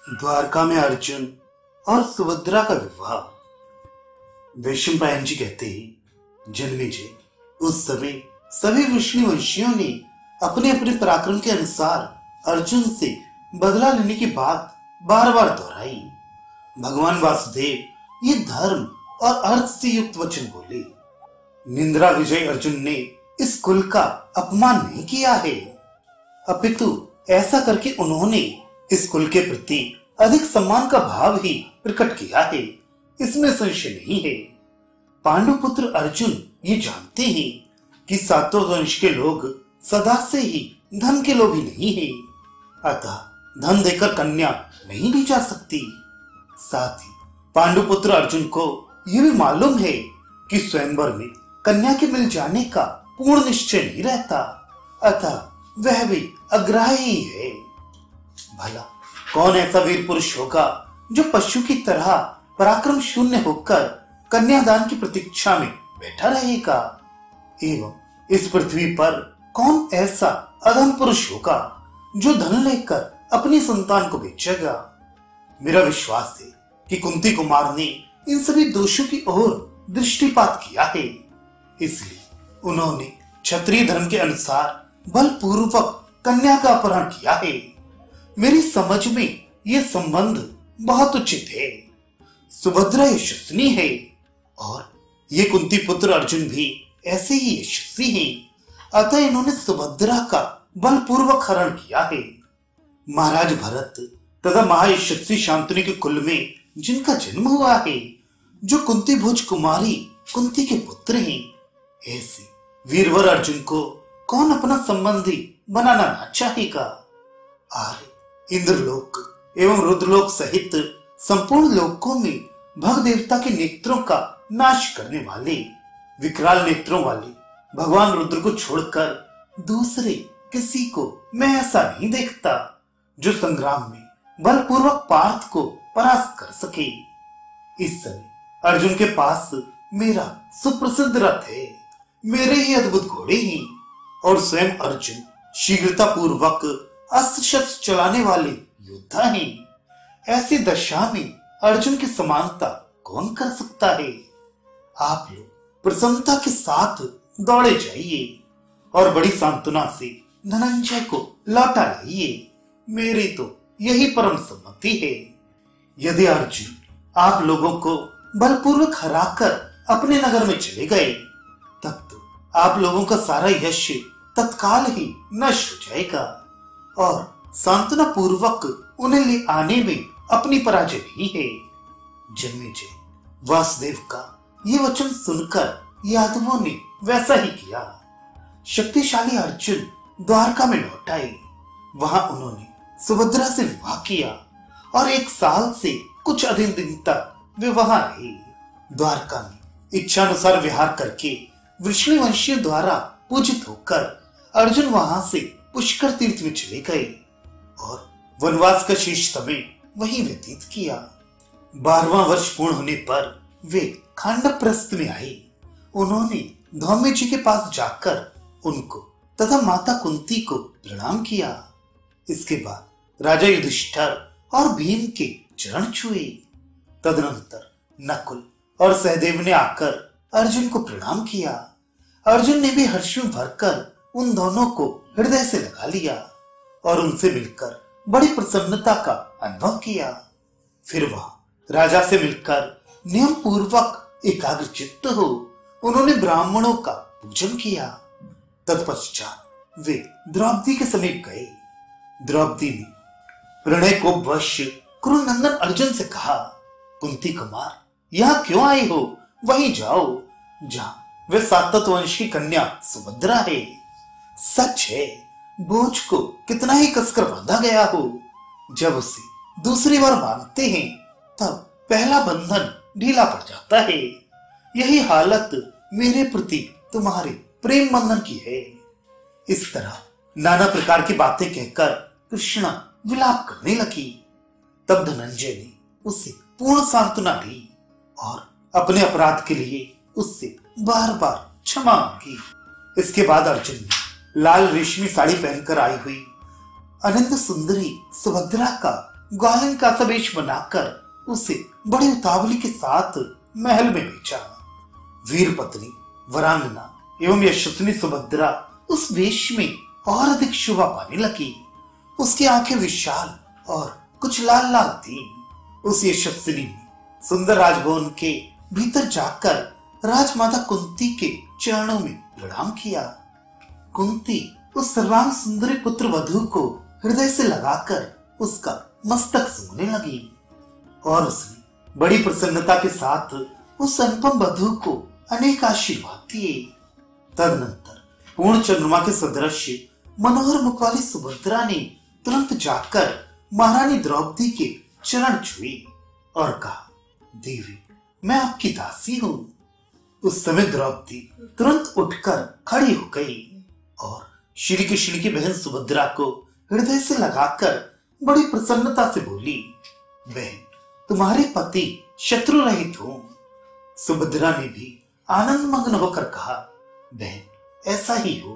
द्वारका में अर्जुन और सुभद्रा का विवाह। वैशंपायन जी कहते हैं, जन्मेजय, उस समय सभी विष्णुवंशियों ने अपने अपने पराक्रम के अनुसार अर्जुन से बदला लेने की बात बार बार दोहराई। भगवान वासुदेव ये धर्म और अर्थ से युक्त वचन बोले। निंद्रा विजय अर्जुन ने इस कुल का अपमान नहीं किया है, अपितु ऐसा करके उन्होंने इस कुल के प्रति अधिक सम्मान का भाव ही प्रकट किया है, इसमें संशय नहीं है। पांडुपुत्र अर्जुन ये जानते हैं कि सातों वंश के लोग सदा से ही धन के लोभी नहीं है, अतः धन देकर कन्या नहीं ली जा सकती। साथ ही पांडुपुत्र अर्जुन को यह भी मालूम है कि स्वयंवर में कन्या के मिल जाने का पूर्ण निश्चय नहीं रहता, अतः वह भी अग्राही है। भला कौन ऐसा वीर पुरुष होगा जो पशु की तरह पराक्रम शून्य होकर कन्यादान की प्रतीक्षा में बैठा रहेगा? एवं इस पृथ्वी पर कौन ऐसा अधम पुरुष होगा जो धन लेकर अपनी संतान को बेचेगा? मेरा विश्वास है कि कुंती कुमार ने इन सभी दोषों की ओर दृष्टिपात किया है, इसलिए उन्होंने क्षत्रिय धर्म के अनुसार बलपूर्वक कन्या का अपहरण किया है। मेरी समझ में यह संबंध बहुत उचित है। सुभद्रा यशस्वी है और ये कुंती पुत्र अर्जुन भी ऐसे ही यशस्वी हैं, अतः इन्होंने सुभद्रा का बलपूर्वक हरण किया है। महाराज भरत तथा महायशस्वी शांतनु के कुल में जिनका जन्म हुआ है, जो कुंती भोज कुमारी कुंती के पुत्र हैं, ऐसे वीरवर अर्जुन को कौन अपना संबंधी बनाना ना चाहेगा? आर्य, इंद्रलोक एवं रुद्रलोक सहित संपूर्ण लोकों में भग देवता के नेत्रों का नाश करने वाले विकराल नेत्रों वाले भगवान रुद्र को छोड़कर दूसरे किसी को मैं ऐसा नहीं देखता जो संग्राम में बलपूर्वक पार्थ को परास्त कर सके। इस समय अर्जुन के पास मेरा सुप्रसिद्ध रथ है, मेरे ही अद्भुत घोड़े हैं और स्वयं अर्जुन शीघ्रता पूर्वक अस्त्र शस्त्र चलाने वाले योद्धा हैं। ऐसी दशा में अर्जुन की समानता कौन कर सकता है? आप लोग प्रसन्नता के साथ दौड़े जाइए और बड़ी सांत्वना से धनंजय को लौटा लाइए। मेरी तो यही परम सम्मति है। यदि अर्जुन आप लोगों को बलपूर्वक हराकर अपने नगर में चले गए, तब तो आप लोगों का सारा यश तत्काल ही नष्ट हो जाएगा और सांत्वना पूर्वक उन्हें ले आने में अपनी पराजय नहीं है। जन्मेजय, वासुदेव का ये वचन सुनकर यादवों ने वैसा ही किया। शक्तिशाली अर्जुन द्वारका में लौट आए। वहां उन्होंने सुभद्रा से विवाह किया और 1 साल से कुछ अधिक दिन तक वे वहां रहे। द्वारका में इच्छानुसार विहार करके विष्णुवंशियों द्वारा पूजित होकर अर्जुन वहां से पुष्कर तीर्थ में चले गए और वनवास का शेष समय वहीं व्यतीत किया। 12वां वर्ष पूर्ण होने पर वे खांडवप्रस्थ में आए। उन्होंने धौम्य जी के पास जाकर उनको तथा माता कुंती को प्रणाम किया। इसके बाद राजा युधिष्ठिर और भीम के चरण छुए। तदनंतर नकुल और सहदेव ने आकर अर्जुन को प्रणाम किया। अर्जुन ने भी हर्ष में भरकर उन दोनों को हृदय से लगा लिया और उनसे मिलकर बड़ी प्रसन्नता का अनुभव किया। फिर वह राजा से मिलकर नियम पूर्वक एकाग्रचित्त हो उन्होंने ब्राह्मणों का पूजन किया। तत्पश्चात वे द्रौपदी के समीप गए। द्रौपदी ने प्रणय को वश कुरुनंदन अर्जुन से कहा, कुंती कुमार, यहाँ क्यों आए हो? वहीं जाओ जहाँ वे सातत वंश की कन्या सुभद्रा है। सच है, बोझ को कितना ही कसकर बांधा गया हो, जब उसे दूसरी बार बांधते हैं तब पहला बंधन ढीला पड़ जाता है। यही हालत मेरे प्रति तुम्हारे प्रेम बंधन की है। इस तरह नाना प्रकार की बातें कहकर कृष्णा विलाप करने लगी। तब धनंजय ने उसे पूर्ण सांत्वना दी और अपने अपराध के लिए उससे बार बार क्षमा मांगी। इसके बाद अर्जुन ने लाल रेशमी साड़ी पहनकर आई हुई अनंत सुंदरी सुभद्रा का ग्वालिन का सा वेश बनाकर उसे बड़ी उतावली के साथ महल में भेजा। वीर पत्नी वरांगना एवं यशस्विनी सुभद्रा उस वेश में और अधिक शोभा पाने लगी। उसकी आंखें विशाल और कुछ लाल लाल थी। उस यशस्विनी ने सुंदर राजभवन के भीतर जाकर राजमाता कुंती के चरणों में प्रणाम किया। कुंती उस सर्वांग सुंदरी पुत्र वधू को हृदय से लगाकर उसका मस्तक सूंघने लगी और उसने बड़ी प्रसन्नता के साथ उस अनुपम वधू को अनेक आशीर्वाद दिए। तदनंतर पूर्ण चंद्रमा के सदृश मनोहर मुख वाली सुभद्रा ने तुरंत जाकर महारानी द्रौपदी के चरण छुए और कहा, देवी मैं आपकी दासी हूं। उस समय द्रौपदी तुरंत उठकर खड़ी हो गई और श्री की बहन सुभद्रा को हृदय से लगाकर बड़ी प्रसन्नता से बोली, बहन तुम्हारे पति शत्रु रहित हो। सुभद्रा ने भी आनंद मग्न होकर कहा, बहन ऐसा ही हो।